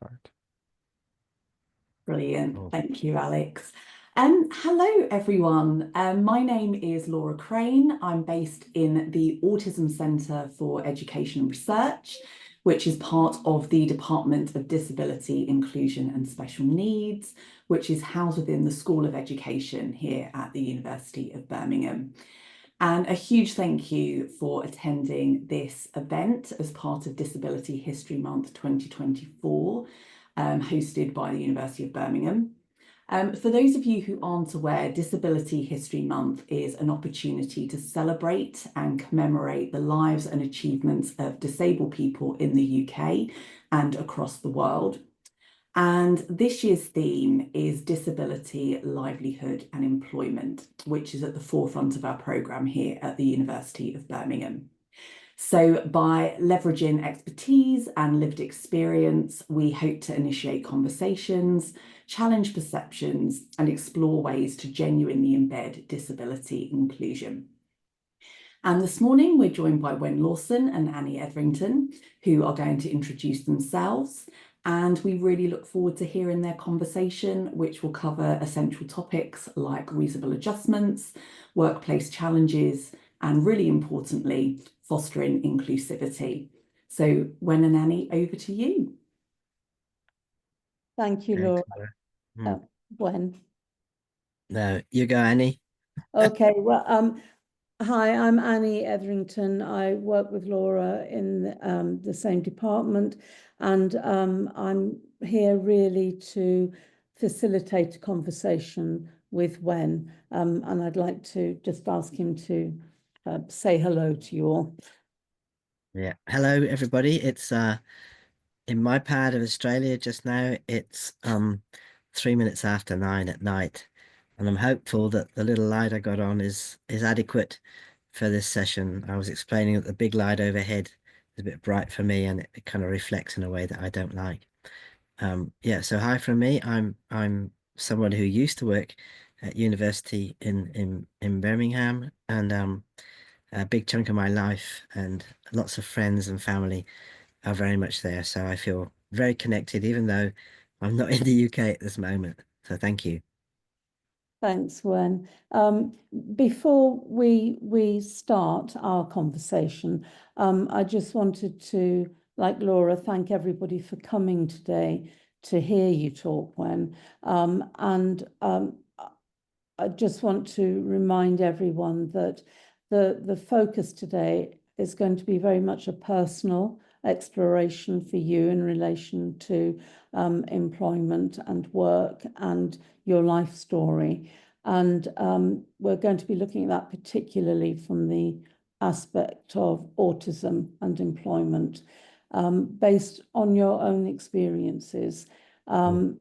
start. Brilliant. Oh. Thank you, Alex. Hello, everyone. My name is Laura Crane. I'm based in the Autism Centre for Education and Research, which is part of the Department of Disability, Inclusion and Special Needs, which is housed within the School of Education here at the University of Birmingham. And a huge thank you for attending this event as part of Disability History Month 2024, hosted by the University of Birmingham. For those of you who aren't aware, Disability History Month is an opportunity to celebrate and commemorate the lives and achievements of disabled people in the UK and across the world. And this year's theme is disability, livelihood and employment, which is at the forefront of our programme here at the University of Birmingham. So by leveraging expertise and lived experience, we hope to initiate conversations, challenge perceptions and explore ways to genuinely embed disability inclusion. And this morning, we're joined by Wenn Lawson and Annie Etherington, who are going to introduce themselves. And we really look forward to hearing their conversation, which will cover essential topics like reasonable adjustments, workplace challenges, and really importantly, fostering inclusivity. So Wenn and Annie, over to you. Thank you, Laura. When? No, you go, Annie. Okay, well, hi, I'm Annie Etherington. I work with Laura in the same department, and I'm here really to facilitate a conversation with Wenn, and I'd like to just ask him to say hello to you all. Yeah, hello everybody. It's in my part of Australia just now. It's 3 minutes after 9 at night, and I'm hopeful that the little light I got on is adequate for this session. I was explaining that the big light overhead is a bit bright for me, and it kind of reflects in a way that I don't like. Yeah, so hi from me. I'm someone who used to work at university in Birmingham, and a big chunk of my life and lots of friends and family are very much there. So I feel very connected, even though I'm not in the UK at this moment. So thank you. Thanks, Wenn. Before we start our conversation, I just wanted to, like Laura, thank everybody for coming today to hear you talk, Wenn. I just want to remind everyone that the focus today is going to be very much a personal exploration for you in relation to employment and work and your life story. And we're going to be looking at that particularly from the aspect of autism and employment, based on your own experiences. And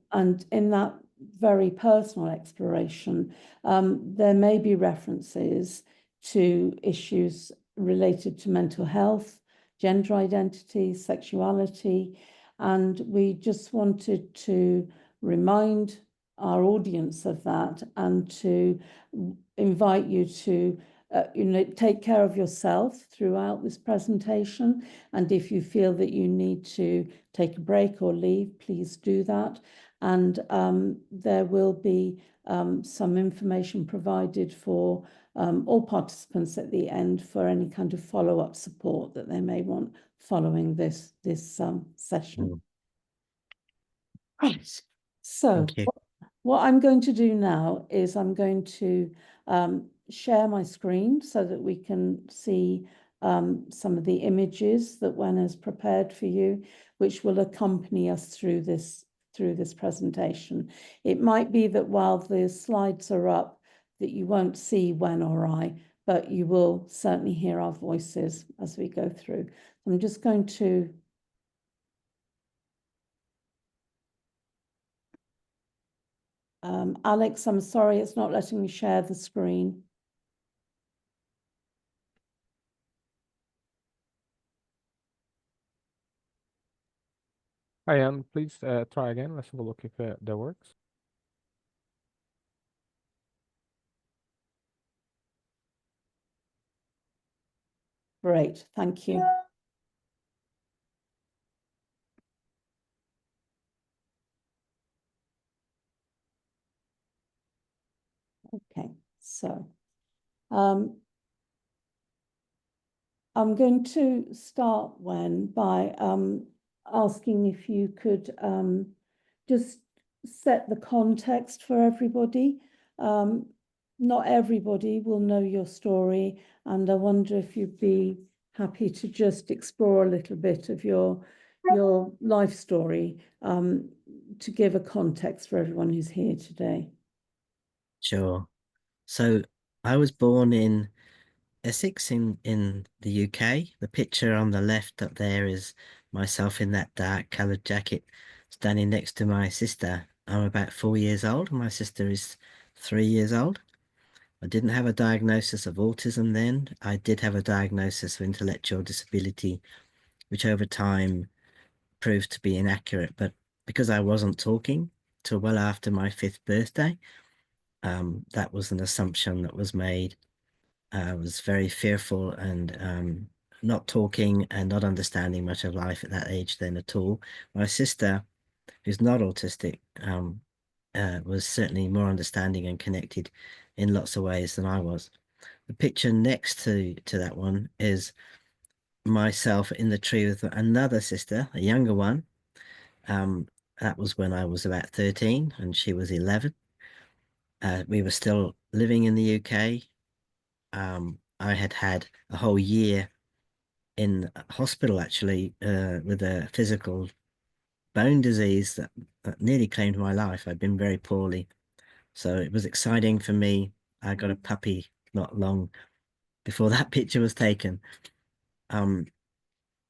in that very personal exploration, there may be references to issues related to mental health, gender identity, sexuality, and we just wanted to remind our audience of that and to invite you to take care of yourself throughout this presentation. And if you feel that you need to take a break or leave, please do that. And there will be some information provided for all participants at the end for any kind of follow-up support that they may want following this session. Right. So what I'm going to do now is I'm going to share my screen so that we can see some of the images that Wenn has prepared for you, which will accompany us through this presentation. It might be that while the slides are up, that you won't see Wenn or I, but you will certainly hear our voices as we go through. I'm just going to Alex, I'm sorry, it's not letting me share the screen. Hi, Anne, please try again. Let's have a look if that works. Great, thank you. Okay, so I'm going to start, Wen, by asking if you could just set the context for everybody. Not everybody will know your story, and I wonder if you'd be happy to just explore a little bit of your life story to give a context for everyone who's here today. Sure. So I was born in Essex in the UK. The picture on the left up there is myself in that dark coloured jacket standing next to my sister. I'm about 4 years old. My sister is 3 years old. I didn't have a diagnosis of autism then. I did have a diagnosis of intellectual disability, which over time proved to be inaccurate. But because I wasn't talking till well after my 5th birthday, that was an assumption that was made. I was very fearful and not talking and not understanding much of life at that age then at all. My sister, who's not autistic, was certainly more understanding and connected in lots of ways than I was. The picture next to that one is myself in the tree with another sister, a younger one. That was when I was about 13 and she was 11. We were still living in the UK. I had had a whole year in hospital actually with a physical bone disease that nearly claimed my life. I'd been very poorly. So it was exciting for me. I got a puppy not long before that picture was taken. The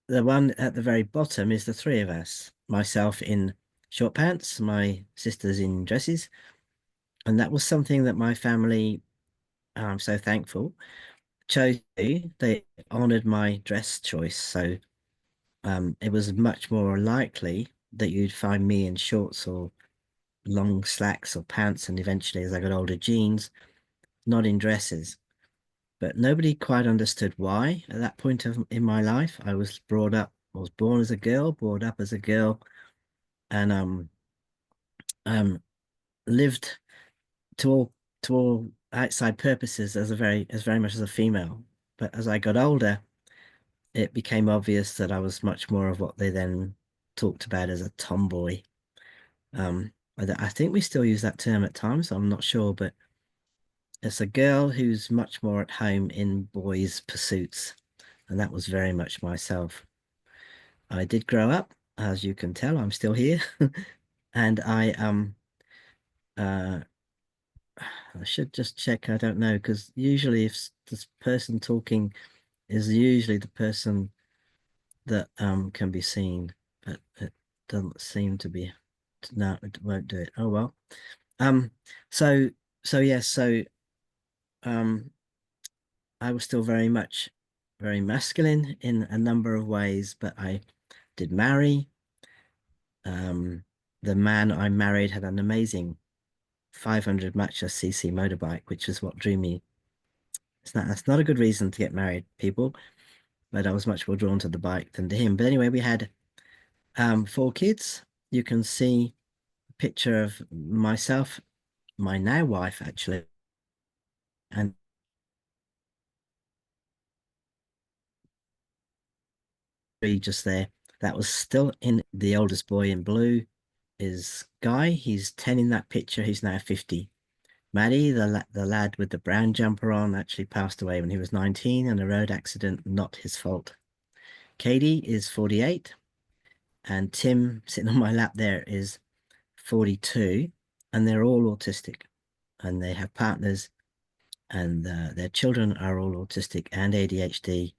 one at the very bottom is the three of us, myself in short pants, my sisters in dresses. And that was something that my family, I'm so thankful, chose to. They honored my dress choice. So it was much more likely that you'd find me in shorts or long slacks or pants, and eventually, as I got older, jeans, not in dresses. But nobody quite understood why at that point in my life. I was born as a girl, brought up as a girl, and lived to all outside purposes as very much as a female. But as I got older, it became obvious that I was much more of what they then talked about as a tomboy. I think we still use that term at times, I'm not sure, but it's a girl who's much more at home in boys' pursuits, and that was very much myself. I did grow up, as you can tell, I'm still here, and I should just check, I don't know, because usually if this person talking is usually the person that can be seen, but it doesn't seem to be. No, it won't do it. Oh well. So yes, so I was still very masculine in a number of ways, but I did marry. The man I married had an amazing 500 cc motorbike, which is what drew me. That's not a good reason to get married, people, but I was much more drawn to the bike than to him. But anyway, we had 4 kids. You can see a picture of myself, my now wife actually, and just there. That was still in the oldest boy in blue is Guy. He's 10 in that picture. He's now 50. Maddie, the lad with the brown jumper on, actually passed away when he was 19 in a road accident, not his fault. Katie is 48, and Tim, sitting on my lap there, is 42, and they're all autistic, and they have partners, and their children are all autistic and ADHD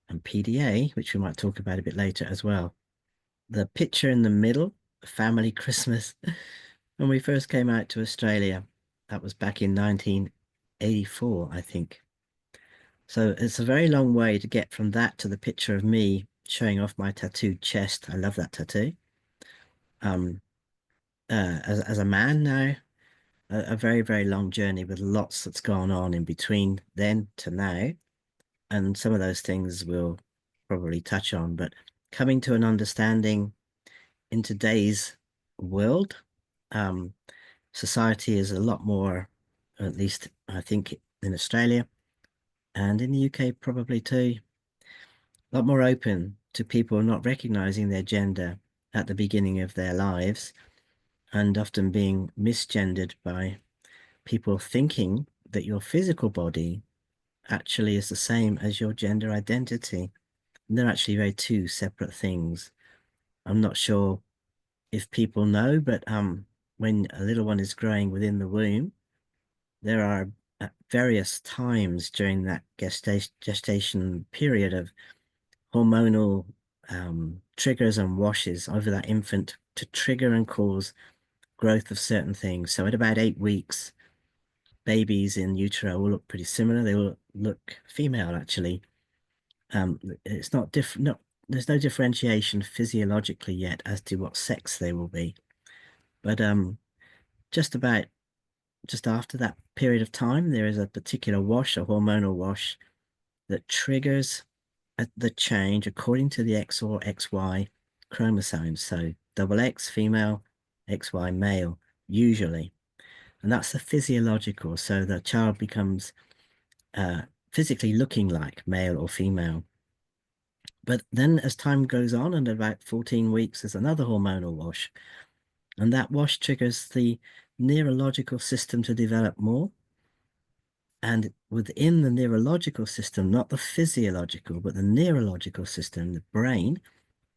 and PDA, which we might talk about a bit later as well. The picture in the middle, family Christmas, when we first came out to Australia, that was back in 1984, I think. So it's a very long way to get from that to the picture of me showing off my tattooed chest. I love that tattoo. As a man now, a very, very long journey with lots that's gone on in between then to now. And some of those things we'll probably touch on, but coming to an understanding in today's world, society is a lot more at least I think in Australia and in the UK probably too, a lot more open to people not recognizing their gender at the beginning of their lives and often being misgendered by people thinking that your physical body actually is the same as your gender identity. And they're actually very two separate things. I'm not sure if people know, but when a little one is growing within the womb, there are at various times during that gestation period of hormonal triggers and washes over that infant to trigger and cause growth of certain things. So at about 8 weeks, babies in utero will look pretty similar. They will look female, actually. It's not different. No, there's no differentiation physiologically yet as to what sex they will be. But just after that period of time, there is a particular wash, a hormonal wash, that triggers the change according to the X or XY chromosomes. So double X female, XY male, usually. And that's the physiological. So the child becomes physically looking like male or female. But then as time goes on, and about 14 weeks, there's another hormonal wash. And that wash triggers the neurological system to develop more. And within the neurological system, not the physiological, but the neurological system, the brain,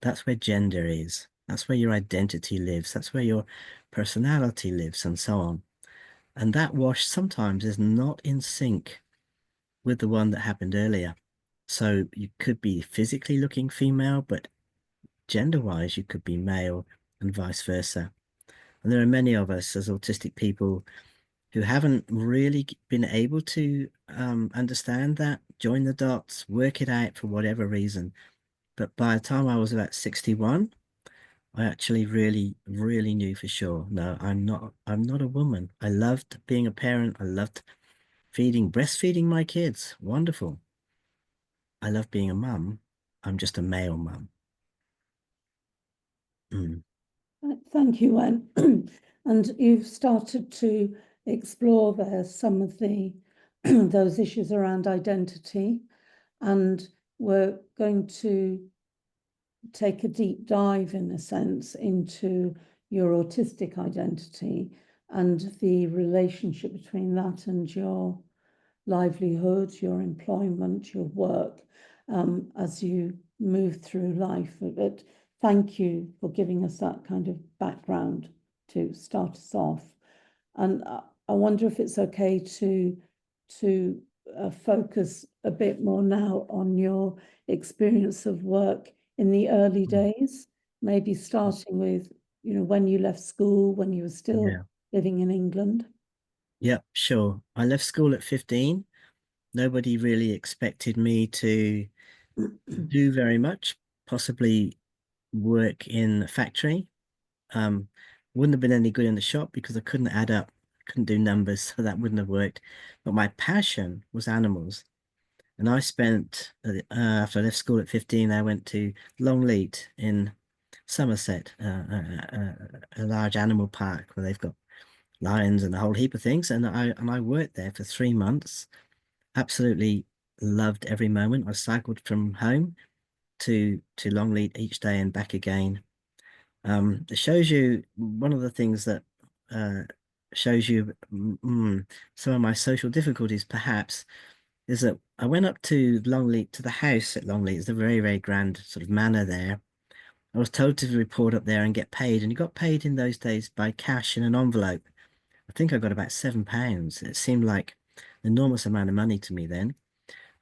that's where gender is. That's where your identity lives. That's where your personality lives, and so on. And that wash sometimes is not in sync with the one that happened earlier. So you could be physically looking female, but gender-wise, you could be male and vice versa. And there are many of us as autistic people who haven't really been able to understand that, join the dots, work it out for whatever reason. But by the time I was about 61, I actually really knew for sure, no, I'm not a woman. I loved being a parent. I loved breastfeeding my kids. Wonderful. I love being a mum. I'm just a male mum. Thank you, Wen. And you've started to explore there some of the those issues around identity, and we're going to take a deep dive, in a sense, into your autistic identity and the relationship between that and your livelihood, your employment, your work, as you move through life. But thank you for giving us that kind of background to start us off. And I wonder if it's okay to focus a bit more now on your experience of work in the early days, maybe starting with, when you left school, when you were still living in England. Yep, sure. I left school at 15. Nobody really expected me to do very much, possibly work in a factory. Wouldn't have been any good in the shop because I couldn't add up, couldn't do numbers, so that wouldn't have worked. But my passion was animals. And I spent, after I left school at 15, I went to Longleat in Somerset, a large animal park where they've got lions and a whole heap of things. And I worked there for 3 months. Absolutely loved every moment. I cycled from home to Longleat each day and back again. It shows you one of the things that shows you some of my social difficulties, perhaps, is that I went up to Longleat, to the house at Longleat. It's a very, very grand sort of manor there. I was told to report up there and get paid, and you got paid in those days by cash in an envelope. I think I got about £7. It seemed like an enormous amount of money to me then.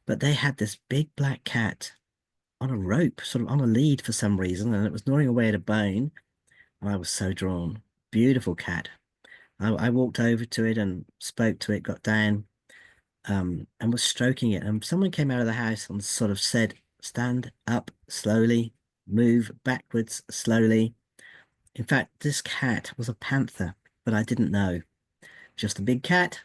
But they had this big black cat on a rope, sort of on a lead for some reason, and it was gnawing away at a bone. And I was so drawn. Beautiful cat. I walked over to it and spoke to it, got down, and was stroking it. And someone came out of the house and sort of said, "Stand up slowly, move backwards slowly." In fact, this cat was a panther, but I didn't know. Just a big cat,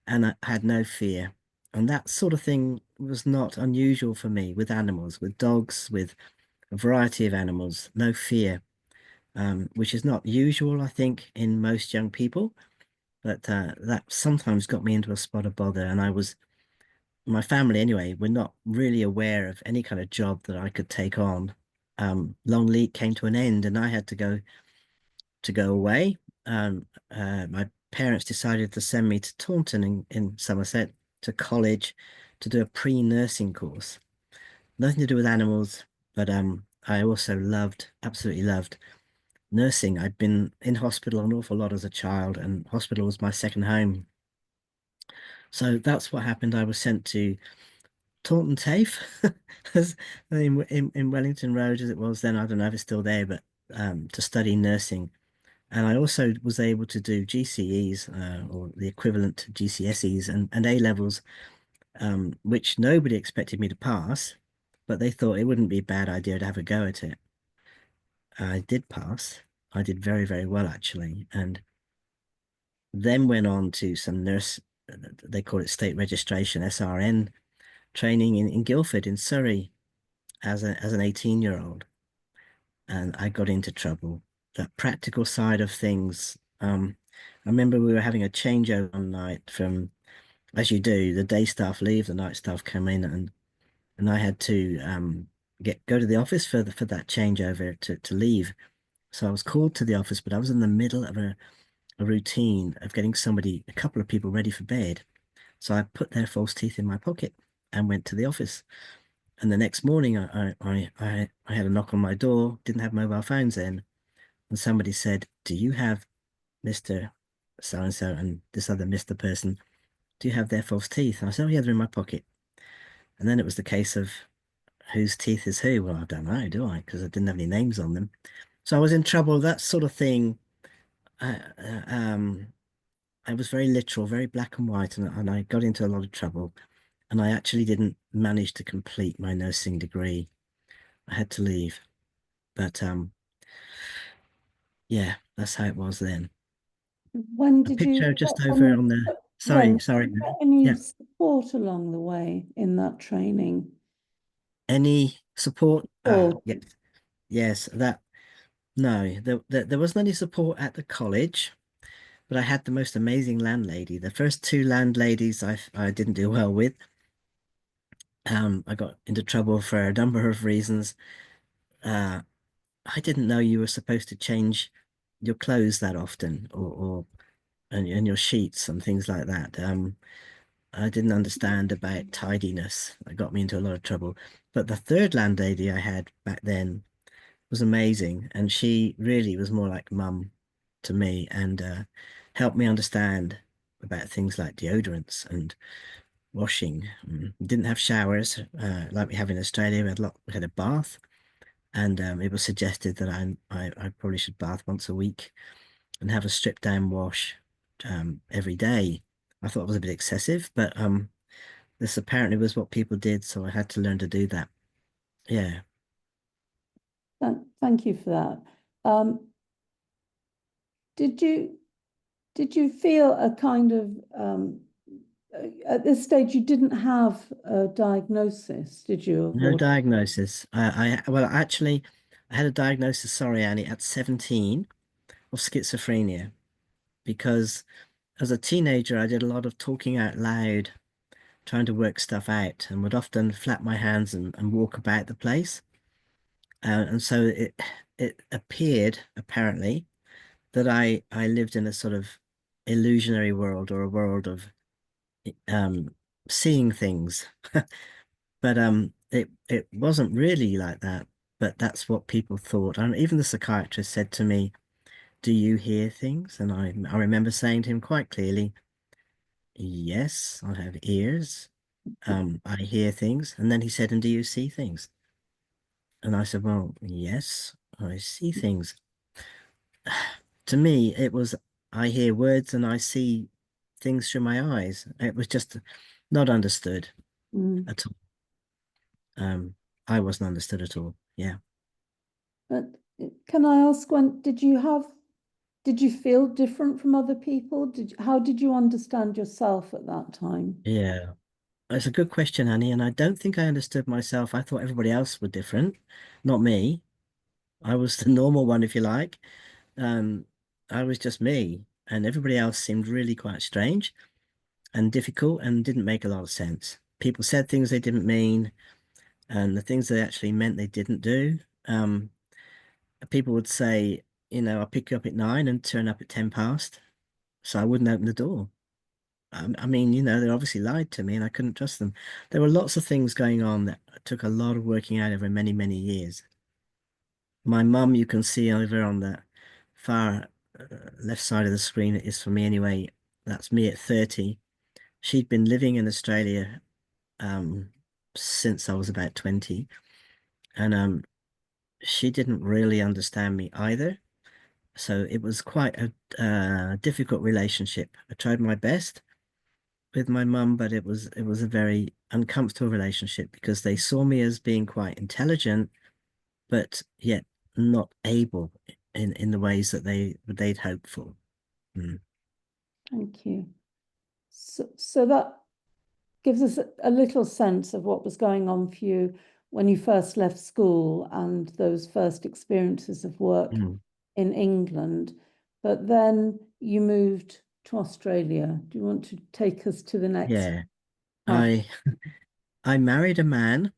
and I had no fear. And that sort of thing was not unusual for me with animals, with dogs, with a variety of animals, no fear, which is not usual, I think, in most young people. but that sometimes got me into a spot of bother. And my family anyway, were not really aware of any kind of job that I could take on. Long Leak came to an end, and I had to go away. My parents decided to send me to Taunton in Somerset to college to do a pre-nursing course. Nothing to do with animals, but I also absolutely loved nursing. I'd been in hospital an awful lot as a child, and hospital was my second home. So that's what happened. I was sent to Taunton TAFE in Wellington Road, as it was then. I don't know if it's still there, but to study nursing. And I also was able to do GCEs, or the equivalent to GCSEs and A levels, which nobody expected me to pass, but they thought it wouldn't be a bad idea to have a go at it. I did pass. I did very, very well, actually. And then went on to some they call it state registration, SRN training in Guildford in Surrey as an 18-year-old. And I got into trouble. That practical side of things. I remember we were having a changeover one night from, as you do, the day staff leave, the night staff come in, and I had to go to the office for that changeover to leave. So I was called to the office, but I was in the middle of a routine of getting a couple of people ready for bed. So I put their false teeth in my pocket and went to the office. And the next morning, I had a knock on my door. Didn't have mobile phones then, and somebody said, "Do you have Mr. So and so and this other Mr. person? Do you have their false teeth?" And I said, "Oh yeah, they're in my pocket." And then it was the case of whose teeth is who. Well, I don't know, do I? Because I didn't have any names on them. So I was in trouble. That sort of thing. I was very literal, very black and white, and I got into a lot of trouble. And I actually didn't manage to complete my nursing degree. I had to leave. But yeah, that's how it was then. When A did you picture get just over on the sorry. did you get Yeah. any support along the way in that training? Any support? Or Yes. Yes, no, there wasn't any support at the college, but I had the most amazing landlady. The first two landladies I didn't do well with. I got into trouble for a number of reasons. I didn't know you were supposed to change your clothes that often, and your sheets and things like that. I didn't understand about tidiness. That got me into a lot of trouble. But the third landlady I had back then was amazing, and she really was more like mum to me, and helped me understand about things like deodorants and washing. Didn't have showers like we have in Australia. We had a bath, and it was suggested that I probably should bath once a week and have a strip down wash every day. I thought it was a bit excessive, but this apparently was what people did, so I had to learn to do that. Yeah. thank you for that. Did you feel a kind of at this stage you didn't have a diagnosis, did you? No diagnosis. Well, actually, I had a diagnosis, sorry, Annie, at 17 of schizophrenia, because as a teenager, I did a lot of talking out loud, trying to work stuff out, and would often flap my hands and walk about the place. And so it appeared, apparently, that I lived in a sort of illusionary world, or a world of um, seeing things. But it wasn't really like that. But that's what people thought. And even the psychiatrist said to me, "Do you hear things?" And I remember saying to him quite clearly, "Yes, I have ears. I hear things." And then he said, "And do you see things?" And I said, "Well, yes, I see things." To me, it was, I hear words and I see things through my eyes. It was just not understood at all. I wasn't understood at all. Yeah. But can I ask, when did you feel different from other people? How did you understand yourself at that time? Yeah. It's a good question, Annie, and I don't think I understood myself. I thought everybody else were different, not me. I was the normal one, if you like. I was just me. and everybody else seemed really quite strange and difficult and didn't make a lot of sense. People said things they didn't mean, and the things they actually meant they didn't do. People would say, I'll pick you up at 9 and turn up at 10 past. So I wouldn't open the door. I mean, they obviously lied to me and I couldn't trust them. There were lots of things going on that took a lot of working out over many, many years. My mum, you can see over on the far left side of the screen, it is for me anyway. That's me at 30. She'd been living in Australia since I was about 20. And she didn't really understand me either. So it was quite a difficult relationship. I tried my best with my mum, but it was a very uncomfortable relationship because they saw me as being quite intelligent, but yet not able in the ways that they'd hoped for. Mm. Thank you. So that gives us a little sense of what was going on for you when you first left school and those first experiences of work in England. But then you moved to Australia. Do you want to take us to the next? Yeah, I married a man,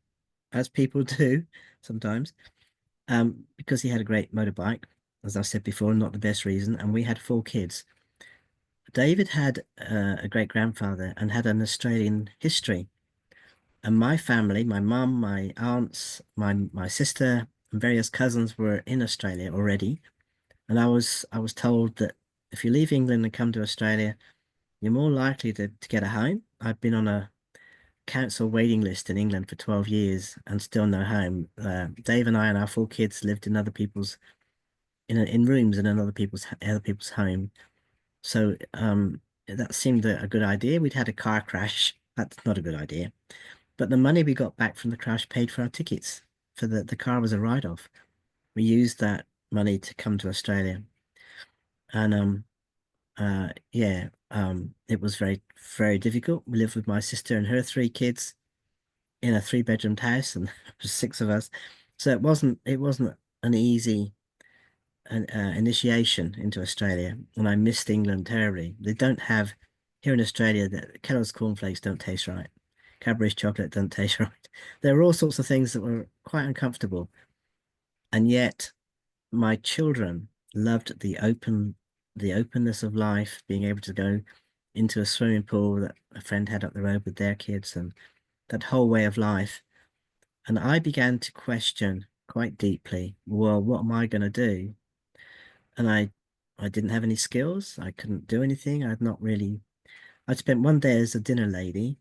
as people do sometimes, because he had a great motorbike, as I said before, not the best reason, and we had 4 kids. David had a great-grandfather and had an Australian history. And my family, my mum, my aunts, my sister, and various cousins were in Australia already. And I was told that if you leave England and come to Australia, you're more likely to get a home. I've been on a council waiting list in England for 12 years and still no home. Dave and I and our 4 kids lived in other people's in rooms in other people's home. So that seemed a good idea. We'd had a car crash. That's not a good idea. But the money we got back from the crash paid for our tickets. For the car was a write-off. We used that money to come to Australia. And it was very, very difficult. We lived with my sister and her 3 kids in a 3-bedroomed house, and there was 6 of us. So it wasn't an easy initiation into Australia, and I missed England terribly. They don't have here in Australia that Kellogg's cornflakes don't taste right. Cadbury's chocolate doesn't taste right. There were all sorts of things that were quite uncomfortable, and yet my children loved the openness of life, being able to go into a swimming pool that a friend had up the road with their kids, and that whole way of life. And I began to question quite deeply, well, what am I going to do? And I didn't have any skills. I couldn't do anything. I'd spent one day as a dinner lady.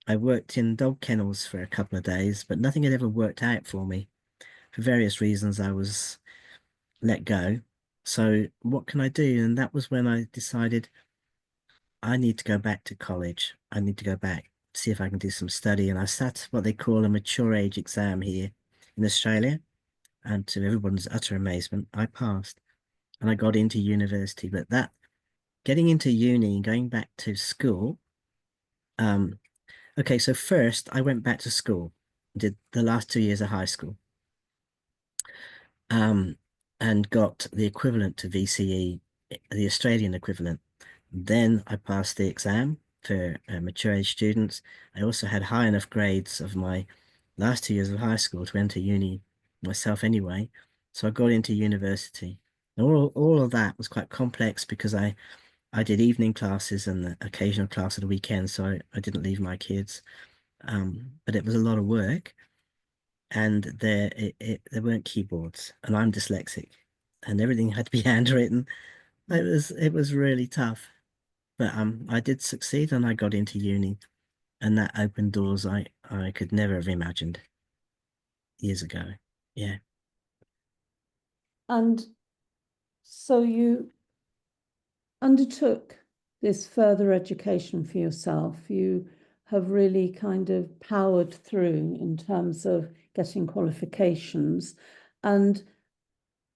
I worked in dog kennels for a couple of days, but nothing had ever worked out for me. For various reasons, I was let go. So what can I do? And that was when I decided I need to go back to college. I need to go back, see if I can do some study. And I sat what they call a mature age exam here in Australia. And to everyone's utter amazement, I passed and I got into university. But that getting into uni and going back to school, okay, so first I went back to school, did the last 2 years of high school, and got the equivalent to VCE, the Australian equivalent. Then I passed the exam for mature age students. I also had high enough grades of my last 2 years of high school to enter uni myself anyway. So I got into university. And all of that was quite complex because I did evening classes and the occasional class at the weekend, so I didn't leave my kids. But it was a lot of work, and there weren't keyboards, and I'm dyslexic, and everything had to be handwritten. It was really tough, but I did succeed, and I got into uni, and that opened doors I could never have imagined years ago. Yeah. And so you undertook this further education for yourself. You have really kind of powered through in terms of getting qualifications. And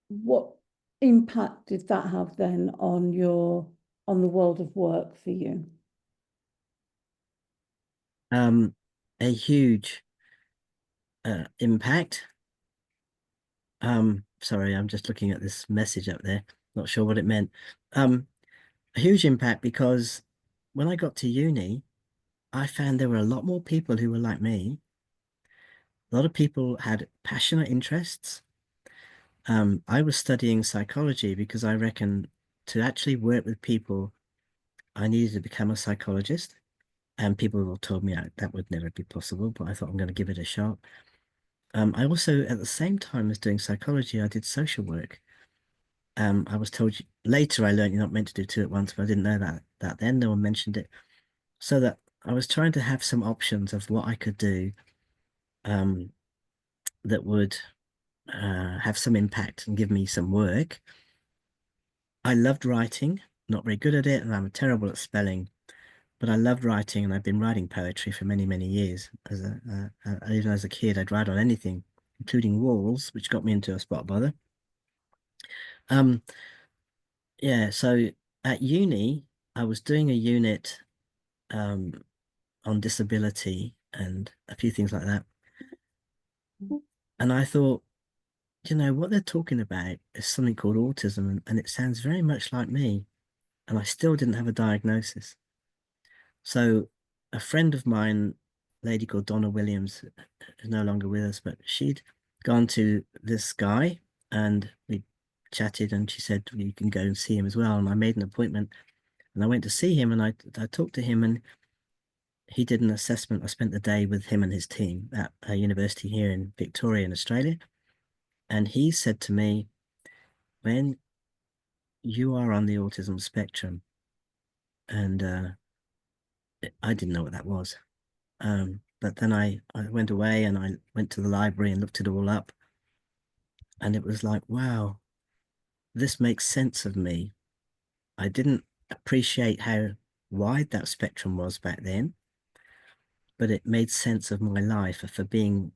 what impact did that have then on the world of work for you? A huge impact. Sorry, I'm just looking at this message up there. Not sure what it meant. a huge impact because when I got to uni, I found there were a lot more people who were like me. A lot of people had passionate interests. I was studying psychology because I reckon to actually work with people, I needed to become a psychologist. And people all told me that would never be possible, but I thought I'm going to give it a shot. I also, at the same time as doing psychology, I did social work. I was told later I learned you're not meant to do two at once, but I didn't know that then. No one mentioned it. So that I was trying to have some options of what I could do that would have some impact and give me some work. I loved writing, not very good at it, and I'm terrible at spelling, but I loved writing, and I've been writing poetry for many, many years. Even as a kid, I'd write on anything, including walls, which got me into a spot bother. Yeah, so at uni, I was doing a unit on disability and a few things like that. And I thought, you know, what they're talking about is something called autism, and it sounds very much like me. And I still didn't have a diagnosis. So a friend of mine, a lady called Donna Williams, is no longer with us, but she'd gone to this guy and we chatted, and she said, well, you can go and see him as well. And I made an appointment and I went to see him, and I talked to him, and he did an assessment. I spent the day with him and his team at a university here in Victoria in Australia. And he said to me, when you are on the autism spectrum, and I didn't know what that was. But then I went away and I went to the library and looked it all up. And it was like, wow, this makes sense of me. I didn't appreciate how wide that spectrum was back then, but it made sense of my life for being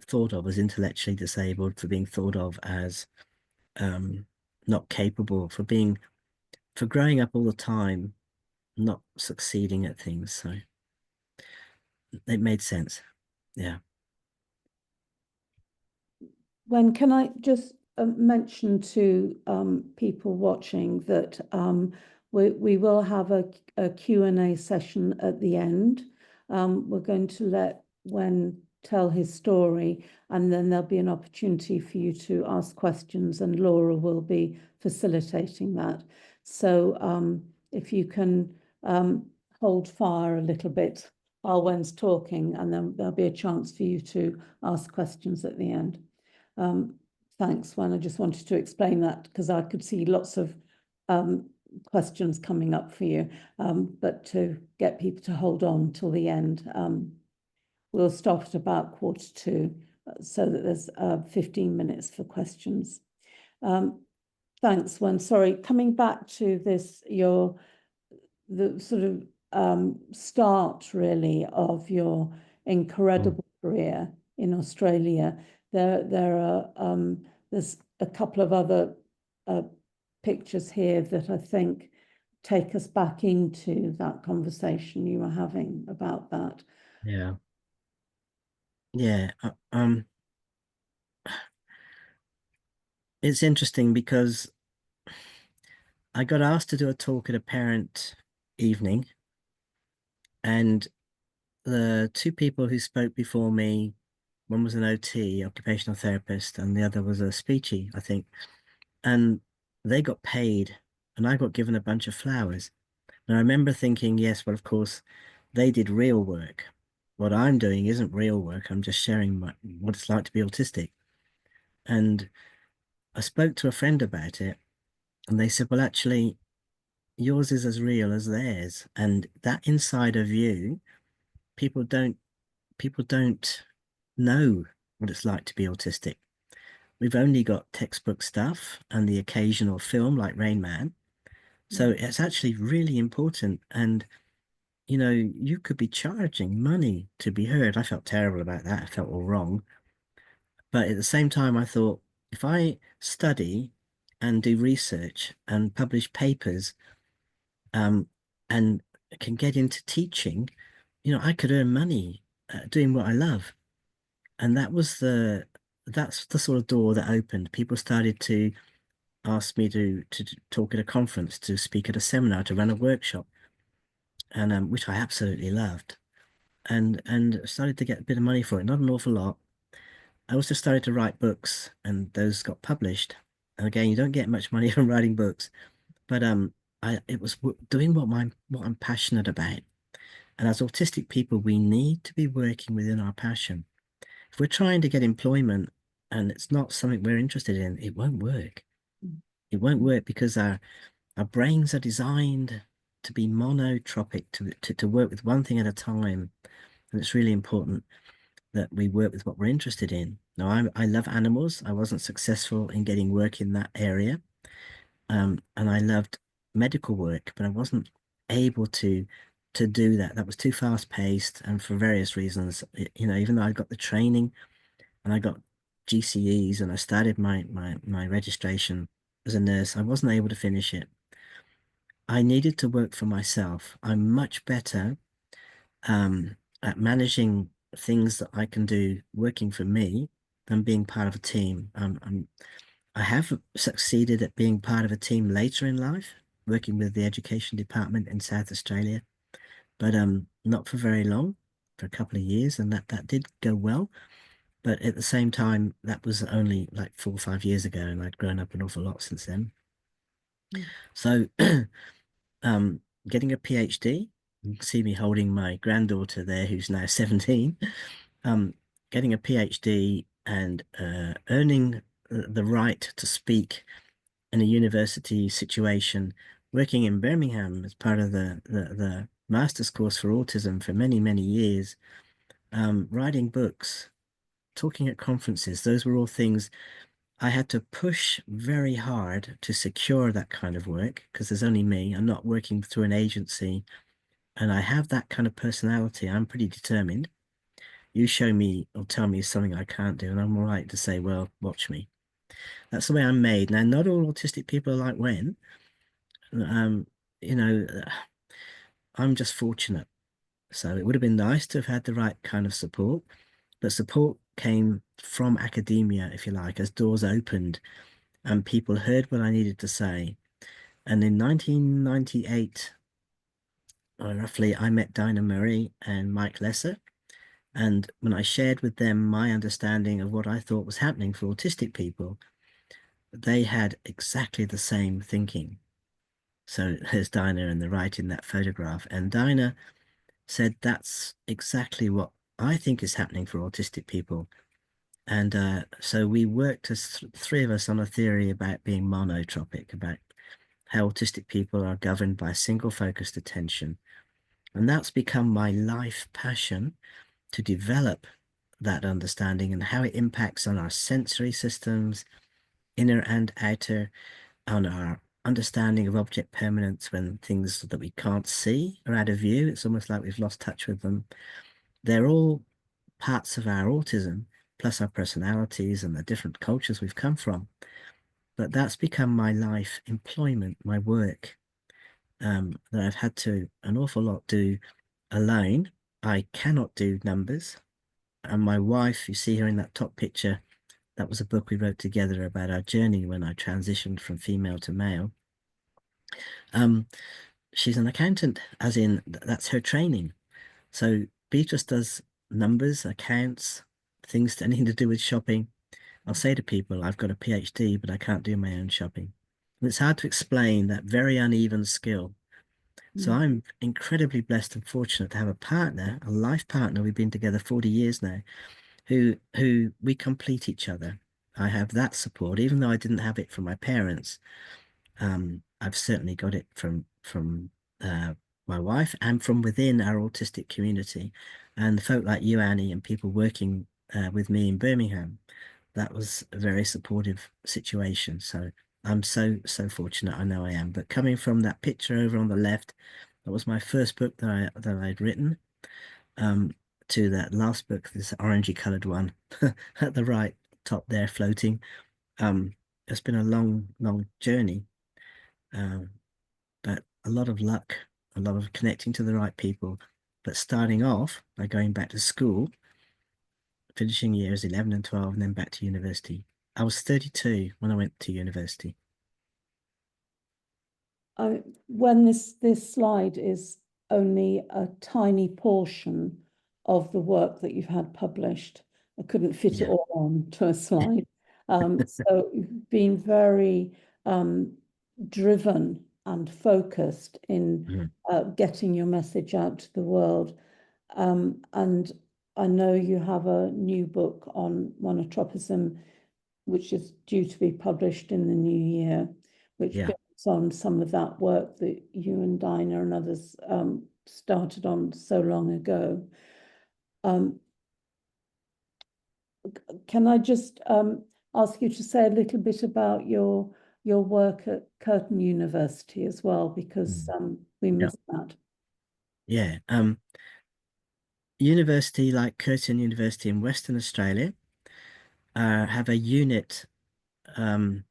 thought of as intellectually disabled, for being thought of as not capable, for growing up all the time, not succeeding at things. So it made sense. Yeah. When can I just mention to people watching that we will have a Q&A session at the end. We're going to let Wen tell his story, and then there'll be an opportunity for you to ask questions, and Laura will be facilitating that. So if you can hold fire a little bit while Wen's talking, and then there'll be a chance for you to ask questions at the end. Thanks, Wen. I just wanted to explain that because I could see lots of questions coming up for you, but to get people to hold on till the end, we'll stop at about 1:45 so that there's 15 minutes for questions. Thanks, Wen. Sorry, coming back to this, the sort of start really of your incredible career in Australia. There's a couple of other pictures here that I think take us back into that conversation you were having about that. Yeah. Yeah. It's interesting because I got asked to do a talk at a parent evening, and the two people who spoke before me, one was an OT, occupational therapist, and the other was a speechy, I think. And they got paid, and I got given a bunch of flowers. And I remember thinking, yes, well, of course, they did real work. What I'm doing isn't real work. I'm just sharing what it's like to be autistic. And I spoke to a friend about it, and they said, well, actually, yours is as real as theirs. And that inside of you, people don't know what it's like to be autistic. We've only got textbook stuff and the occasional film like Rain Man. So it's actually really important. And, you know, you could be charging money to be heard. I felt terrible about that. I felt all wrong. But at the same time, I thought, if I study and do research and publish papers and can get into teaching, you know, I could earn money doing what I love. And that's the sort of door that opened. People started to asked me to talk at a conference, to speak at a seminar, to run a workshop, and which I absolutely loved, and started to get a bit of money for it, not an awful lot. I also started to write books, and those got published. And again, you don't get much money from writing books, but it was doing what I'm passionate about. And as autistic people, we need to be working within our passion. If we're trying to get employment and it's not something we're interested in, it won't work. It won't work because our brains are designed to be monotropic, to work with one thing at a time. And it's really important that we work with what we're interested in. Now, I love animals. I wasn't successful in getting work in that area. And I loved medical work, but I wasn't able to do that. That was too fast paced, and for various reasons, you know, even though I got the training and I got GCEs and I started my registration as a nurse, I wasn't able to finish it. I needed to work for myself. I'm much better at managing things that I can do working for me than being part of a team. I have succeeded at being part of a team later in life, working with the education department in South Australia, but not for very long, for a couple of years, and that did go well. But at the same time, that was only like 4 or 5 years ago, and I'd grown up an awful lot since then. So getting a PhD, you can see me holding my granddaughter there, who's now 17, getting a PhD and earning the right to speak in a university situation, working in Birmingham as part of the master's course for autism for many, many years, writing books, talking at conferences. Those were all things I had to push very hard to secure that kind of work because there's only me. I'm not working through an agency, and I have that kind of personality. I'm pretty determined. You show me or tell me something I can't do, and I'm all right to say, well, watch me. That's the way I'm made. Now, not all autistic people are like Wen. You know, I'm just fortunate. So it would have been nice to have had the right kind of support, but support came from academia, if you like, as doors opened and people heard what I needed to say. And in 1998, roughly, I met Dinah Murray and Mike Lesser. And when I shared with them my understanding of what I thought was happening for autistic people, they had exactly the same thinking. So there's Dinah on the right in that photograph. And Dinah said, that's exactly what I think is happening for autistic people. And so we worked as three of us on a theory about being monotropic, about how autistic people are governed by single focused attention. And that's become my life passion, to develop that understanding and how it impacts on our sensory systems, inner and outer, on our understanding of object permanence when things that we can't see are out of view. It's almost like we've lost touch with them. They're all parts of our autism, plus our personalities and the different cultures we've come from. But that's become my life employment, my work, that I've had to an awful lot do alone. I cannot do numbers. And my wife, you see her in that top picture, that was a book we wrote together about our journey when I transitioned from female to male. She's an accountant, as in that's her training. So Beatrice does numbers, accounts, things anything to do with shopping. I'll say to people, I've got a PhD, but I can't do my own shopping. And it's hard to explain that very uneven skill. So I'm incredibly blessed and fortunate to have a partner, a life partner. We've been together 40 years now, who we complete each other. I have that support, even though I didn't have it from my parents. I've certainly got it from my wife and from within our autistic community, and folk like you, Annie, and people working with me in Birmingham. That was a very supportive situation. So I'm so fortunate. I know I am. But coming from that picture over on the left, that was my first book that I'd written. To that last book, this orangey coloured one at the right top there, floating. It's been a long journey, but a lot of luck, a lot of connecting to the right people. But starting off by going back to school, finishing years 11 and 12, and then back to university. I was 32 when I went to university. when this slide is only a tiny portion of the work that you've had published, I couldn't fit it all on to a slide. So you've been very driven and focused in getting your message out to the world. And I know you have a new book on monotropism, which is due to be published in the new year, which builds on some of that work that you and Dinah and others started on so long ago. Can I just ask you to say a little bit about your work at Curtin University as well, because we missed that. Yeah. University like Curtin University in Western Australia have a unit in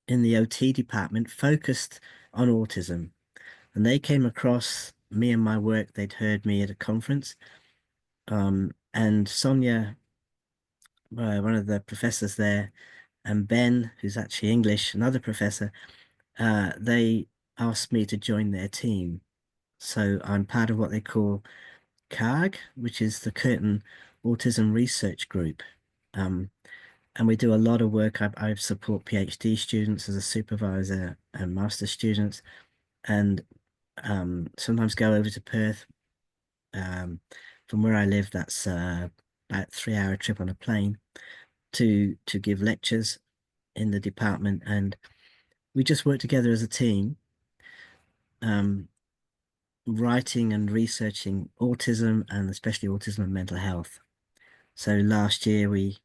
the OT department focused on autism. And they came across me and my work. They'd heard me at a conference. And Sonia, one of the professors there, and Ben, who's actually English, another professor, they asked me to join their team. So I'm part of what they call CARG, which is the Curtin Autism Research Group. And we do a lot of work. I support PhD students as a supervisor and master's students, and sometimes go over to Perth. From where I live, that's about a 3-hour trip on a plane to give lectures in the department. And we just work together as a team, writing and researching autism, and especially autism and mental health. So last year we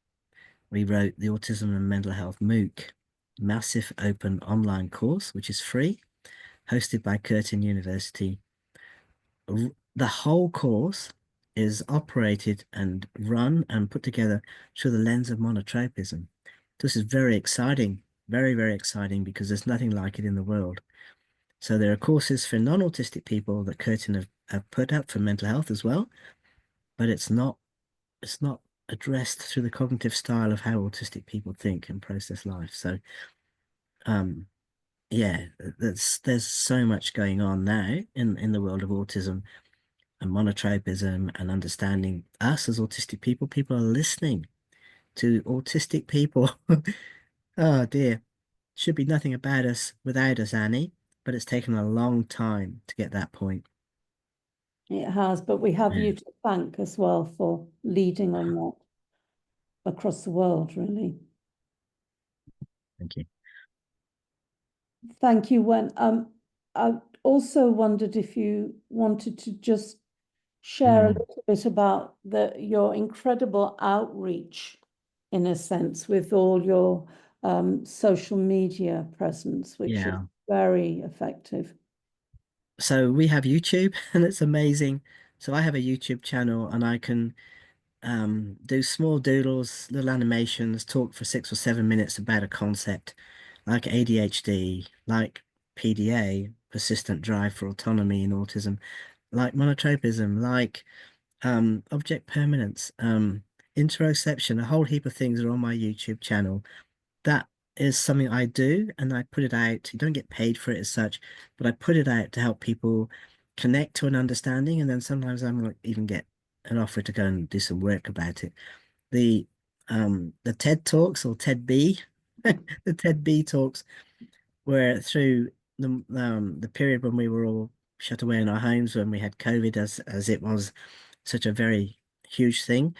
wrote the Autism and Mental Health MOOC, massive open online course, which is free, hosted by Curtin University. The whole course is operated and run and put together through the lens of monotropism. This is very exciting, very, very exciting, because there's nothing like it in the world. So there are courses for non-autistic people that Curtin have put up for mental health as well, but it's not addressed through the cognitive style of how autistic people think and process life. So yeah, there's so much going on now in the world of autism and monotropism, and understanding us as autistic people. People are listening to autistic people. Oh dear, should be nothing about us without us, Annie, but it's taken a long time to get that point. It has, but we have you to thank as well for leading on that across the world, really. Thank you. Thank you. I also wondered if you wanted to just share a little bit about your incredible outreach, in a sense, with all your social media presence, which is very effective. So we have YouTube, and it's amazing. So I have a YouTube channel, and I can do small doodles, little animations, talk for 6 or 7 minutes about a concept like ADHD, like PDA, persistent drive for autonomy in autism, like monotropism, like object permanence, interoception. A whole heap of things are on my YouTube channel. That is something I do, and I put it out. You don't get paid for it as such, but I put it out to help people connect to an understanding, and then sometimes I'm going to even get an offer to go and do some work about it. The TED Talks, or TED B, the TED B Talks, were through the period when we were all shut away in our homes, when we had COVID, as it was such a very huge thing.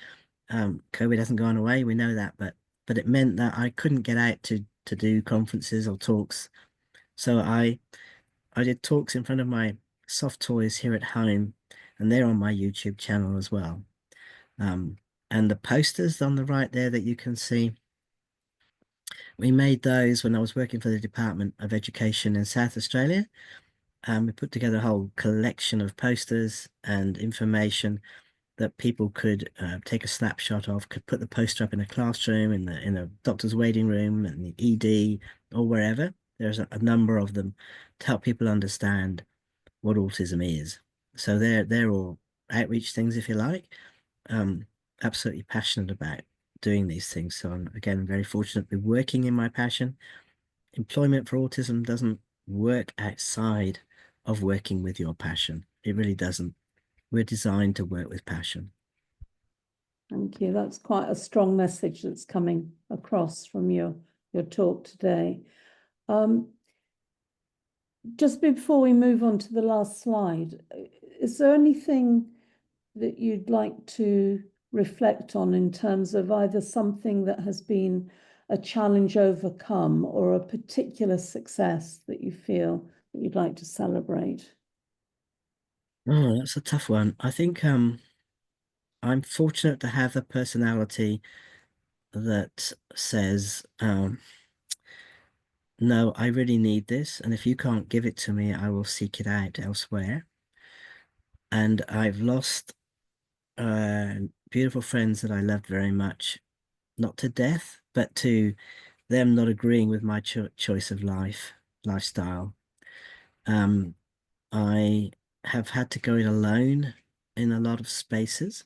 COVID hasn't gone away, we know that, but it meant that I couldn't get out to do conferences or talks. So I did talks in front of my soft toys here at home, and they're on my YouTube channel as well. And the posters on the right there that you can see, we made those when I was working for the Department of Education in South Australia. We put together a whole collection of posters and information that people could take a snapshot of, could put the poster up in a classroom, in a doctor's waiting room, in the ED, or wherever. There's a number of them to help people understand what autism is. So they're all outreach things, if you like. Absolutely passionate about doing these things. So I'm, again, very fortunate to be working in my passion. Employment for autism doesn't work outside of working with your passion. It really doesn't. We're designed to work with passion. Thank you. That's quite a strong message that's coming across from your talk today. Just before we move on to the last slide, is there anything that you'd like to reflect on in terms of either something that has been a challenge overcome or a particular success that you feel that you'd like to celebrate? Oh, that's a tough one. I think I'm fortunate to have a personality that says, no, I really need this, and if you can't give it to me, I will seek it out elsewhere. And I've lost beautiful friends that I loved very much, not to death, but to them not agreeing with my choice of lifestyle. I have had to go it alone in a lot of spaces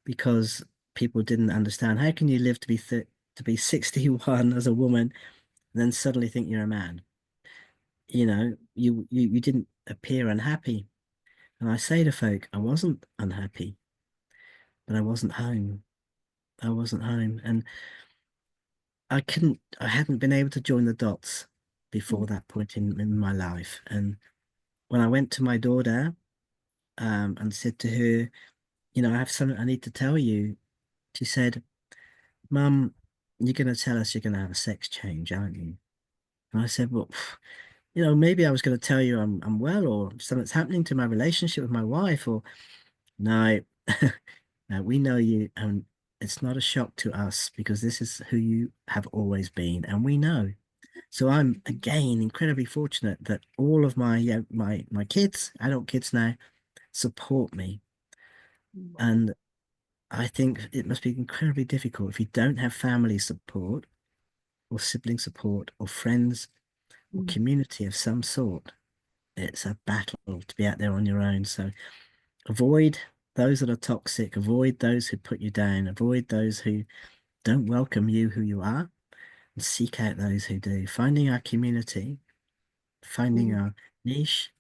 because people didn't understand. How can you live to be 61 as a woman and then suddenly think you're a man? You know, you didn't appear unhappy. And I say to folk, I wasn't unhappy, but I wasn't home. I wasn't home. And I hadn't been able to join the dots before that point in my life. And when I went to my daughter, and said to her, you know, I have something I need to tell you. She said, Mum, you're going to tell us you're going to have a sex change, aren't you? And I said, well, you know, maybe I was going to tell you I'm well, or something's happening to my relationship with my wife, or no, no, we know you, and it's not a shock to us because this is who you have always been, and we know. So I'm again incredibly fortunate that all of my my kids, adult kids now, support me. And I think it must be incredibly difficult if you don't have family support or sibling support or friends or community of some sort. It's a battle to be out there on your own. So avoid those that are toxic, avoid those who put you down, avoid those who don't welcome you who you are, and seek out those who do. Finding our community, finding our niche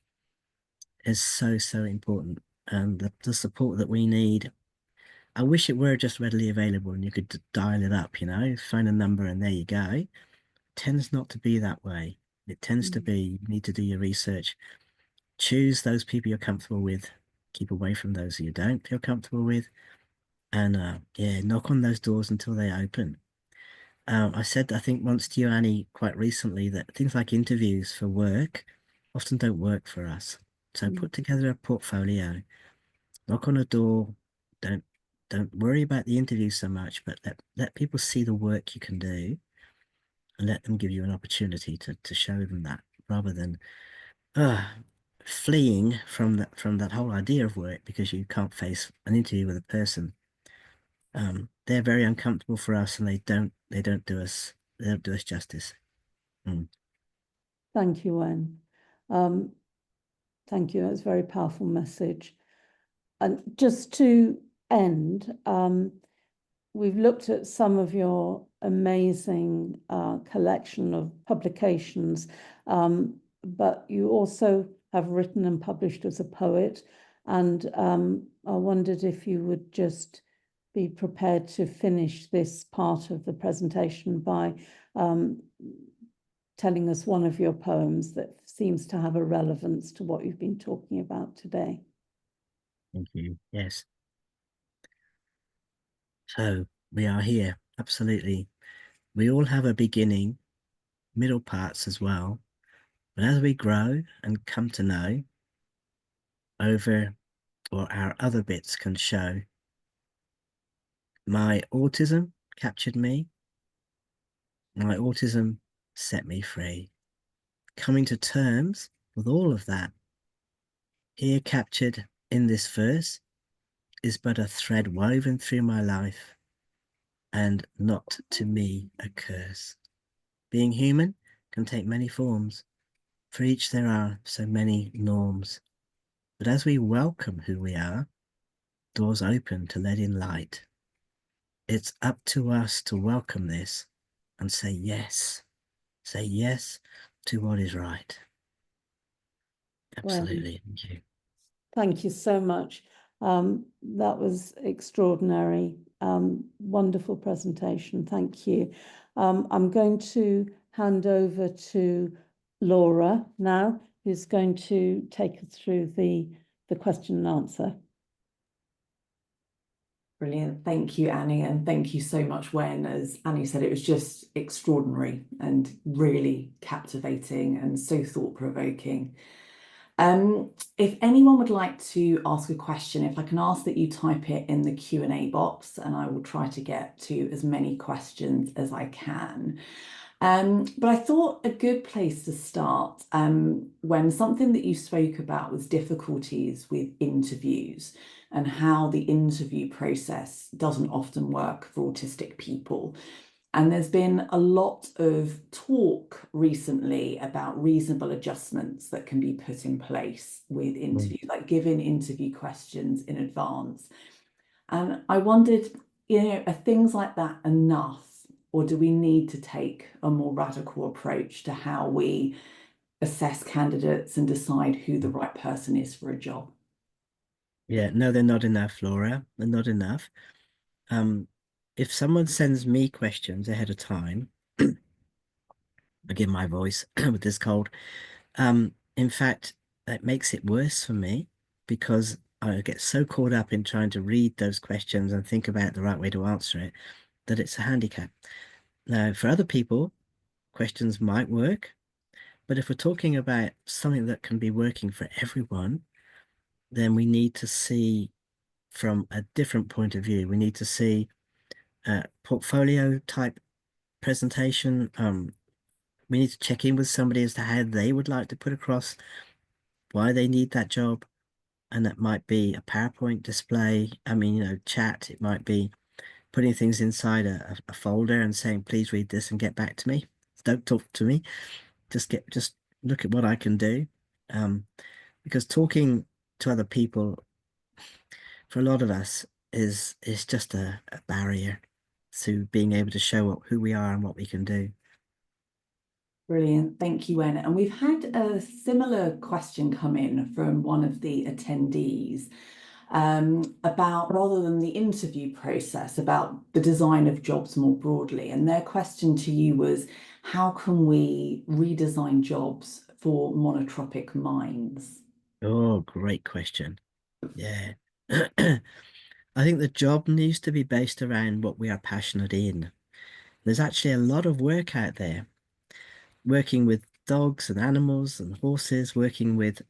is so, so important. And the support that we need, I wish it were just readily available and you could dial it up, you know, phone a number and there you go. It tends not to be that way. It tends to be you need to do your research, choose those people you're comfortable with, keep away from those who you don't feel comfortable with, and yeah, knock on those doors until they open. I said, I think once to you, Annie, quite recently, that things like interviews for work often don't work for us. So put together a portfolio, knock on a door, don't don't worry about the interview so much, but let people see the work you can do and let them give you an opportunity to show them that, rather than fleeing from that whole idea of work because you can't face an interview with a person. They're very uncomfortable for us, and they don't do us justice. Thank you, Wen. Thank you. That's a very powerful message. And just to end, we've looked at some of your amazing collection of publications, but you also have written and published as a poet. And I wondered if you would just be prepared to finish this part of the presentation by telling us one of your poems that seems to have a relevance to what you've been talking about today. Thank you. Yes. So we are here. Absolutely. We all have a beginning, middle parts as well. But as we grow and come to know, over or our other bits can show. My autism captured me. My autism set me free. Coming to terms with all of that, here captured in this verse, is but a thread woven through my life, and not to me a curse. Being human can take many forms, for each there are so many norms. But as we welcome who we are, doors open to let in light. It's up to us to welcome this and say yes to what is right. Absolutely. Thank you. Thank you so much. That was extraordinary. Wonderful presentation. Thank you. I'm going to hand over to Laura now, who's going to take us through the question and answer. Brilliant. Thank you, Annie, and thank you so much, Wen. As Annie said, it was just extraordinary and really captivating and so thought-provoking. If anyone would like to ask a question, if I can ask that you type it in the Q&A box, and I will try to get to as many questions as I can. But I thought a good place to start, when something that you spoke about was difficulties with interviews and how the interview process doesn't often work for autistic people. And there's been a lot of talk recently about reasonable adjustments that can be put in place with interviews, like giving interview questions in advance. And I wondered, are things like that enough, or do we need to take a more radical approach to how we assess candidates and decide who the right person is for a job? Yeah, no, they're not enough, Laura. They're not enough. If someone sends me questions ahead of time, forgive my voice with this cold. In fact, it makes it worse for me because I get so caught up in trying to read those questions and think about the right way to answer it that it's a handicap. Now, for other people, questions might work, but if we're talking about something that can be working for everyone, then we need to see from a different point of view. We need to see a portfolio type presentation. We need to check in with somebody as to how they would like to put across why they need that job. And that might be a PowerPoint display. I mean, chat. It might be putting things inside a folder and saying, please read this and get back to me. Don't talk to me. Just look at what I can do. Because talking to other people for a lot of us is just a barrier to being able to show who we are and what we can do. Brilliant, thank you, Wen. And we've had a similar question come in from one of the attendees about, rather than the interview process, about the design of jobs more broadly. And their question to you was, how can we redesign jobs for monotropic minds? Oh, great question. Yeah. I think the job needs to be based around what we are passionate in. There's actually a lot of work out there, working with dogs and animals and horses, working with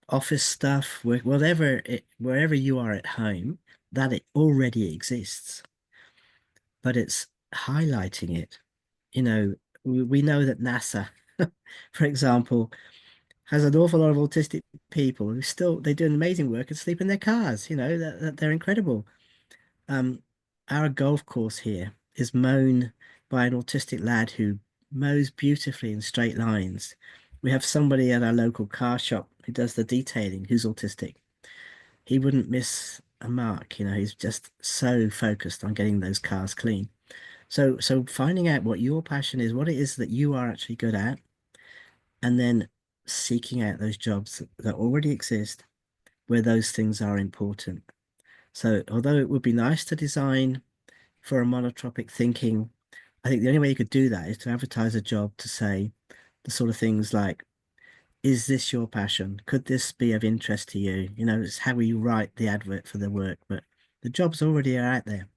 office stuff, wherever you are at home, that it already exists. But it's highlighting it. We know that NASA, for example, has an awful lot of autistic people who they do amazing work and sleep in their cars. They're incredible. Our golf course here is mown by an autistic lad who mows beautifully in straight lines. We have somebody at our local car shop who does the detailing who's autistic. He wouldn't miss a mark. He's just so focused on getting those cars clean. So finding out what your passion is, what it is that you are actually good at, and then seeking out those jobs that already exist where those things are important. So although it would be nice to design for a monotropic thinking, I think the only way you could do that is to advertise a job to say the sort of things like, is this your passion? Could this be of interest to you? It's how we write the advert for the work, but the jobs already are out there.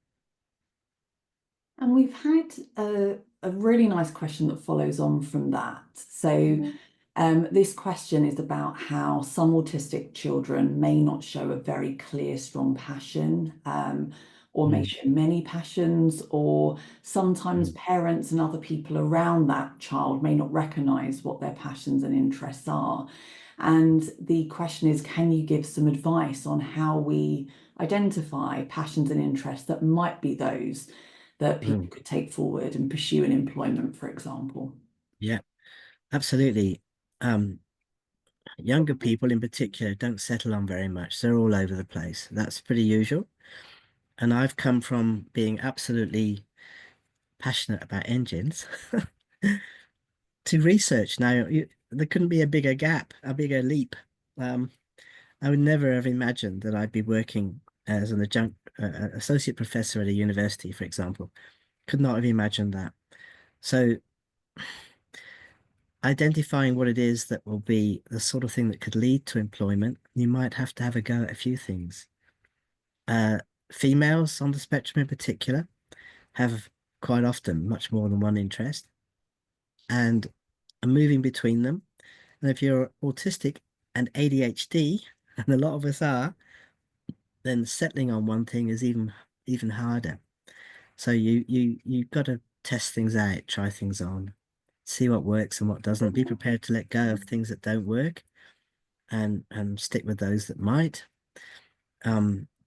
And we've had a really nice question that follows on from that. So this question is about how some autistic children may not show a very clear, strong passion, or may show many passions, or sometimes parents and other people around that child may not recognise what their passions and interests are. And the question is, can you give some advice on how we identify passions and interests that might be those that people could take forward and pursue in employment, for example? Yeah, absolutely. Younger people in particular don't settle on very much. They're all over the place. That's pretty usual. And I've come from being absolutely passionate about engines to research. Now, there couldn't be a bigger gap, a bigger leap. I would never have imagined that I'd be working as an adjunct associate professor at a university, for example. Could not have imagined that. So identifying what it is that will be the sort of thing that could lead to employment, you might have to have a go at a few things. Females on the spectrum in particular have quite often much more than one interest and are moving between them. And if you're autistic and ADHD, and a lot of us are, then settling on one thing is even harder. So you've got to test things out, try things on, see what works and what doesn't. Be prepared to let go of things that don't work, and stick with those that might.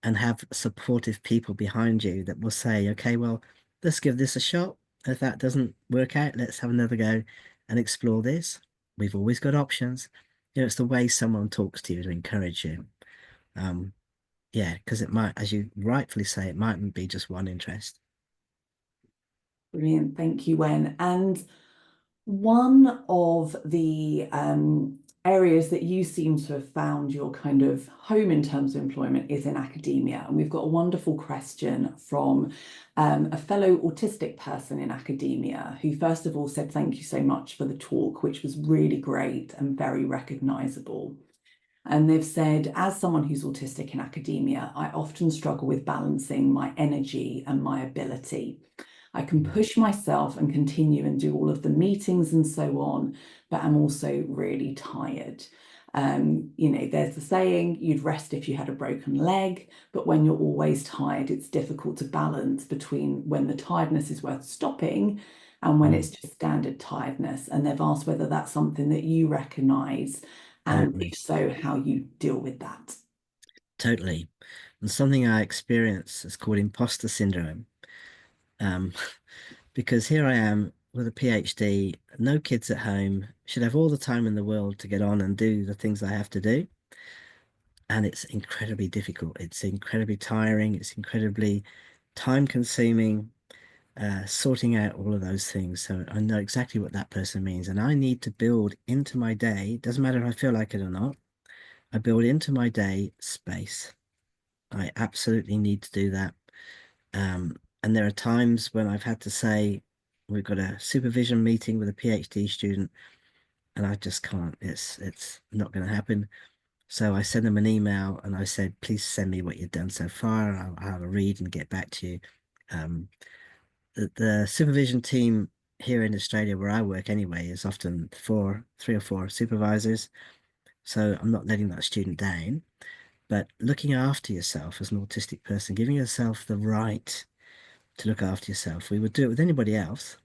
And have supportive people behind you that will say, okay, well, let's give this a shot. If that doesn't work out, let's have another go and explore this. We've always got options. You know, it's the way someone talks to you to encourage you. Yeah, because it might, as you rightfully say, it mightn't be just one interest. Brilliant, thank you, Wen. And one of the areas that you seem to have found your kind of home in terms of employment is in academia. And we've got a wonderful question from a fellow autistic person in academia who first of all said thank you so much for the talk, which was really great and very recognisable. And they've said, as someone who's autistic in academia, I often struggle with balancing my energy and my ability. I can push myself and continue and do all of the meetings and so on, but I'm also really tired. You know, there's the saying, you'd rest if you had a broken leg, but when you're always tired, it's difficult to balance between when the tiredness is worth stopping and when it's just standard tiredness. And they've asked whether that's something that you recognise, and if so, how you deal with that. Totally. And something I experience is called imposter syndrome. Because here I am with a PhD, no kids at home, should have all the time in the world to get on and do the things I have to do. And it's incredibly difficult. It's incredibly tiring. It's incredibly time consuming, sorting out all of those things. So I know exactly what that person means. And I need to build into my day, doesn't matter if I feel like it or not, I build into my day space. I absolutely need to do that. And there are times when I've had to say, we've got a supervision meeting with a PhD student, and I just can't. It's not going to happen. So I sent them an email and I said, please send me what you've done so far. I'll have a read and get back to you. The supervision team here in Australia, where I work anyway, is often 3 or 4 supervisors. So I'm not letting that student down. But looking after yourself as an autistic person, giving yourself the right to look after yourself, we would do it with anybody else,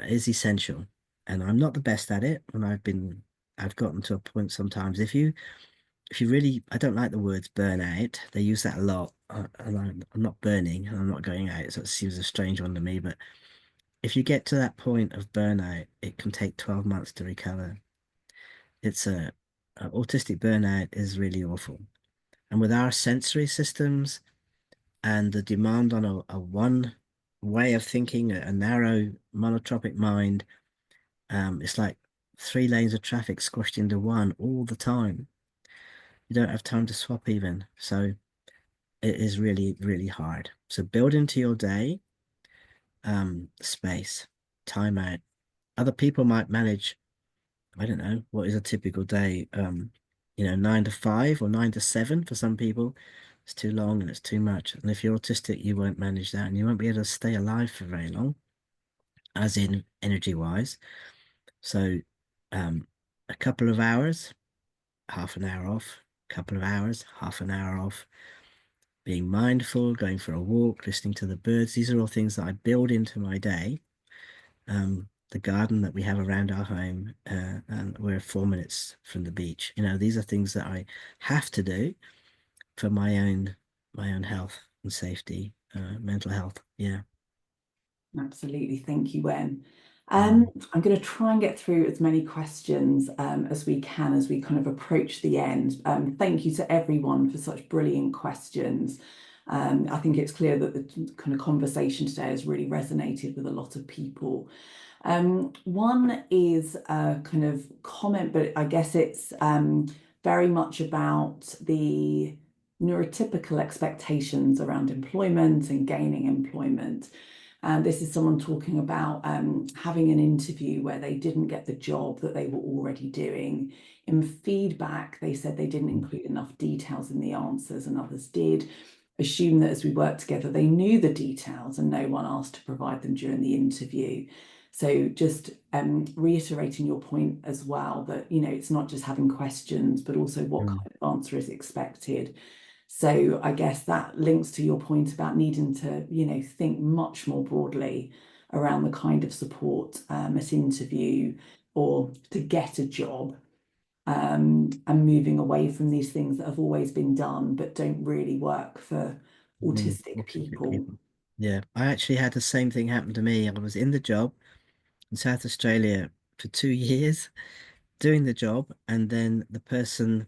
is essential. And I'm not the best at it. And I've gotten to a point sometimes, if you really, I don't like the words burnout. They use that a lot. And I'm not burning and I'm not going out. So it seems a strange one to me. But if you get to that point of burnout, it can take 12 months to recover. It's autistic burnout is really awful. And with our sensory systems and the demand on a one way of thinking, a narrow monotropic mind, it's like 3 lanes of traffic squashed into one all the time. You don't have time to swap even. So it is really, really hard. So build into your day space, time out. Other people might manage, I don't know, what is a typical day? 9 to 5 or 9 to 7 for some people. It's too long and it's too much. And if you're autistic, you won't manage that and you won't be able to stay alive for very long, as in energy-wise. So a couple of hours, half an hour off, couple of hours, half an hour off, being mindful, going for a walk, listening to the birds. These are all things that I build into my day. The garden that we have around our home, and we're 4 minutes from the beach. You know, these are things that I have to do for my own health and safety, mental health. Yeah. Absolutely. Thank you, Wen. I'm going to try and get through as many questions as we can as we kind of approach the end. Thank you to everyone for such brilliant questions. I think it's clear that the kind of conversation today has really resonated with a lot of people. One is a kind of comment, but I guess it's very much about the neurotypical expectations around employment and gaining employment. And this is someone talking about having an interview where they didn't get the job that they were already doing. In feedback, they said they didn't include enough details in the answers and others did. Assume that as we worked together, they knew the details and no one asked to provide them during the interview. So just reiterating your point as well, that, you know, it's not just having questions, but also what kind of answer is expected. So I guess that links to your point about needing to, you know, think much more broadly around the kind of support at interview or to get a job, and moving away from these things that have always been done but don't really work for autistic people. Yeah, I actually had the same thing happen to me. I was in the job in South Australia for 2 years doing the job, and then the person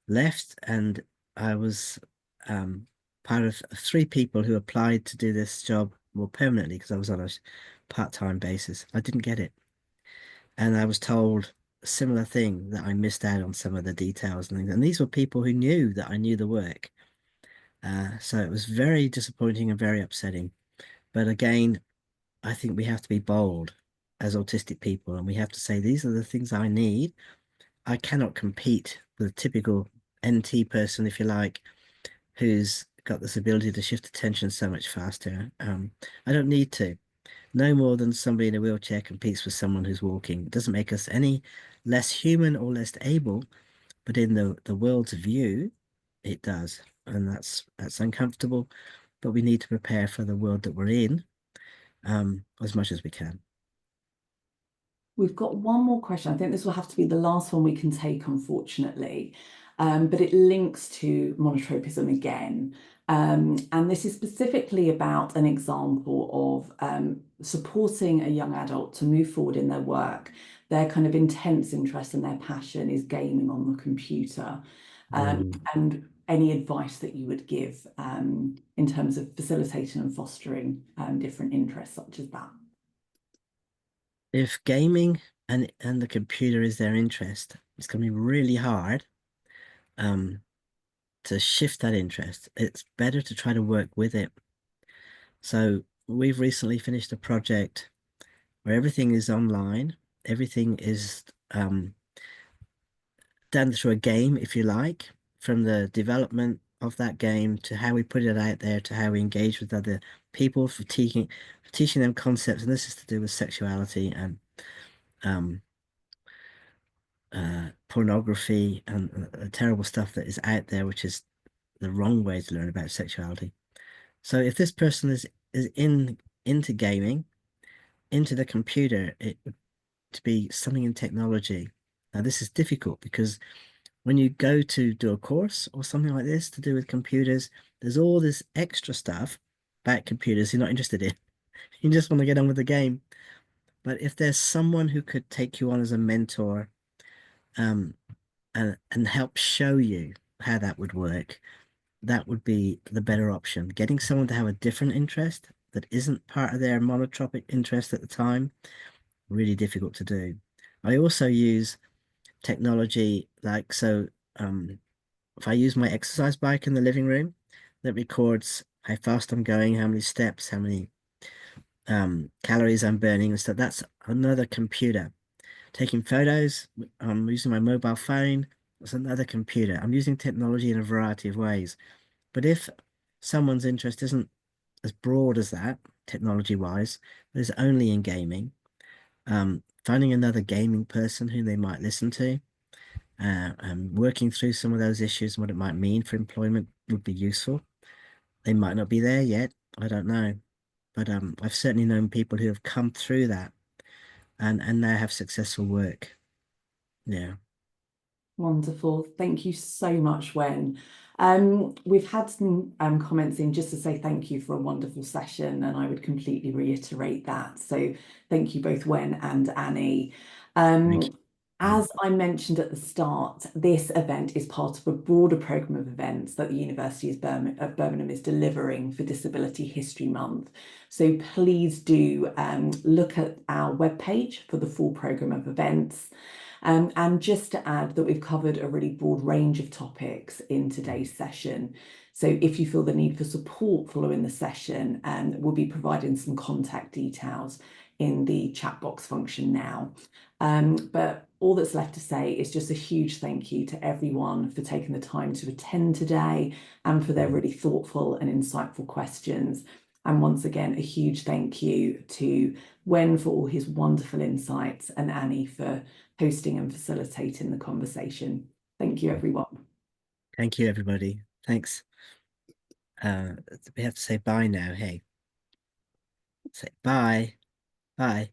left, and I was part of 3 people who applied to do this job more permanently because I was on a part-time basis. I didn't get it, and I was told a similar thing, that I missed out on some of the details and things. And these were people who knew that I knew the work. So it was very disappointing and very upsetting. But again, I think we have to be bold as autistic people, and we have to say, these are the things I need. I cannot compete with a typical NT person, if you like, who's got this ability to shift attention so much faster. I don't need to. No more than somebody in a wheelchair competes with someone who's walking. It doesn't make us any less human or less able, but in the world's view, it does. And that's uncomfortable, but we need to prepare for the world that we're in as much as we can. We've got one more question. I think this will have to be the last one we can take, unfortunately, but it links to monotropism again. And this is specifically about an example of supporting a young adult to move forward in their work. Their kind of intense interest and their passion is gaming on the computer. And any advice that you would give in terms of facilitating and fostering different interests such as that? If gaming and the computer is their interest, it's going to be really hard to shift that interest. It's better to try to work with it. So we've recently finished a project where everything is online. Everything is done through a game, if you like, from the development of that game to how we put it out there to how we engage with other people, for teaching them concepts. And this is to do with sexuality and pornography and terrible stuff that is out there, which is the wrong way to learn about sexuality. So if this person is into gaming, into the computer, it would to be something in technology. Now this is difficult because when you go to do a course or something like this to do with computers, there's all this extra stuff about computers you're not interested in. You just want to get on with the game. But if there's someone who could take you on as a mentor, and help show you how that would work, that would be the better option. Getting someone to have a different interest that isn't part of their monotropic interest at the time, really difficult to do. I also use technology like, so if I use my exercise bike in the living room that records how fast I'm going, how many steps, how many calories I'm burning and stuff, that's another computer. Taking photos, I'm using my mobile phone, that's another computer. I'm using technology in a variety of ways. But if someone's interest isn't as broad as that, technology-wise, there's only in gaming, finding another gaming person who they might listen to, and working through some of those issues and what it might mean for employment would be useful. They might not be there yet, I don't know. But I've certainly known people who have come through that and now have successful work. Yeah. Wonderful. Thank you so much, Wen. We've had some comments in just to say thank you for a wonderful session, and I would completely reiterate that. So thank you both, Wen and Annie. Thank you. As I mentioned at the start, this event is part of a broader programme of events that the University of Birmingham is delivering for Disability History Month. So please do look at our webpage for the full programme of events. And just to add that we've covered a really broad range of topics in today's session. So if you feel the need for support following the session, we'll be providing some contact details in the chat box function now. But all that's left to say is just a huge thank you to everyone for taking the time to attend today and for their really thoughtful and insightful questions. And once again, a huge thank you to Wen for all his wonderful insights and Annie for hosting and facilitating the conversation. Thank you, everyone. Thank you, everybody. Thanks. We have to say bye now. Hey, say bye. Bye.